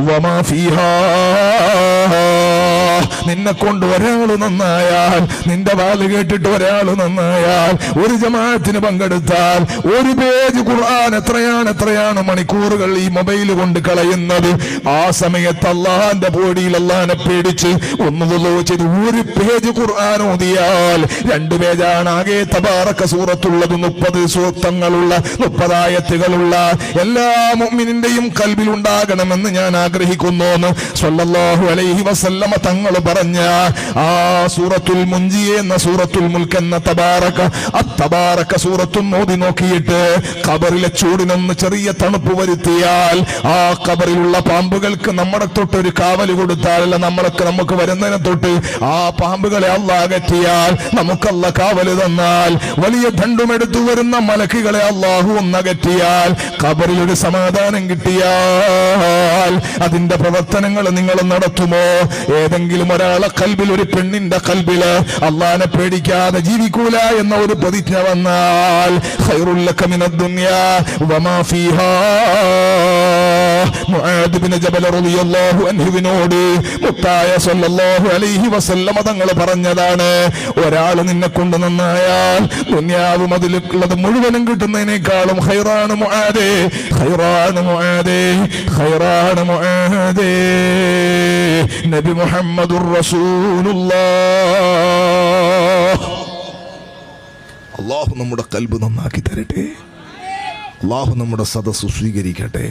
വമാ ഫീഹാ. നിന്നെ കൊണ്ട് ഒരാൾ നന്നായാൽ, നിന്റെ വാല് കേട്ടിട്ട് ഒരാൾ നന്നായാൽ, ഒരു ജമാഅത്തിന് പങ്കെടുത്താൽ, ഒരു പേജ് ഖുർആൻ എത്രയാണ് മണിക്കൂറുകൾ ഈ മൊബൈൽ കൊണ്ട് കളയുന്നത്. ആ സമയത്ത് അള്ളാന്റെ പേടിയിൽ അള്ളാനെ പേടിച്ച് ഒന്നുള്ളൂ ചെയ്ത് ഒരു പേജ് ഖുർആൻ ഓതിയാൽ 2 പേജാണ് ആകെ തബാറക സൂറത്തുള്ളത്. 30 സൂക്തങ്ങളുള്ള 30 ആയത്തുകളുള്ള എല്ലാ മുഅ്മിനിന്റെയും കൽബിൽ ഉണ്ടാകണമെന്ന് ഞാൻ ആഗ്രഹിക്കുന്നു എന്ന് സ്വല്ലല്ലാഹു അലൈഹി വസല്ലമ തങ്ങൾ പറഞ്ഞ ആ സൂറത്തുൽ മുൻജിയ എന്ന സൂറത്തുൽ മുൽക്ക് എന്ന തബാറക സൂറത്തും ഓതി നോക്കിയിട്ട് ഖബറിലെ ചൂടിനൊന്ന് ചെറിയ തണുപ്പ് വരുത്തിയാൽ, ആ ഖബറിലുള്ള പാമ്പുകൾക്ക് നമ്മുടെ തൊട്ടൊരു കാവല് കൊടുത്താൽ, നമുക്ക് വരുന്നതിനെ തൊട്ട് ആ പാമ്പുകളെ അല്ലാഹ് അകറ്റിയാൽ, നമുക്കല്ല കാവല് തന്നാൽ, വലിയ ദണ്ഡുമെടുത്തു വരുന്ന മലക്കുകളെ അല്ലാഹു ഒന്നകറ്റിയാൽ, ഖബറിൽ ഒരു സമാധാനം കിട്ടിയാൽ അതിന്റെ പ്രവർത്തനങ്ങൾ നിങ്ങൾ നടത്തുമോ? ഏതെങ്കിലും ഒരാളെ കൽബിൽ, ഒരു പെണ്ണിന്റെ കൽബില് അള്ളാനെ പേടിക്കാതെ ജീവിക്കൂല എന്ന ഒരു പ്രതിജ്ഞ വന്നാൽ, ഖൈറുൽ ലക മിനദ് ദുനിയാ വമാ ഫീഹാ. മുആദ് ബിൻ ജബൽ റളിയല്ലാഹു അൻഹുവിനോട് മുത്തായ സല്ലല്ലാഹു അലൈഹി വസല്ലമ തങ്ങൾ പറഞ്ഞതാണ്, ഒരാൾ നിന്നെ കൊണ്ട് നന്നായാൽ ദുനിയാവും അതിലുള്ളത് മുഴുവനും കിട്ടുന്നതിനേക്കാളും ഖൈറാണ് മുആദേ, ഖൈറാണ് മുആദേ, ഖൈറാണ് മുആദേ. നബി മുഹമ്മദുർ റസൂലുള്ളാഹ്. അല്ലാഹു നമ്മുടെ കൽബ് നന്നാക്കി തരട്ടെ. അല്ലാഹു നമ്മുടെ സദസ്സ് സ്വീകരിക്കട്ടെ.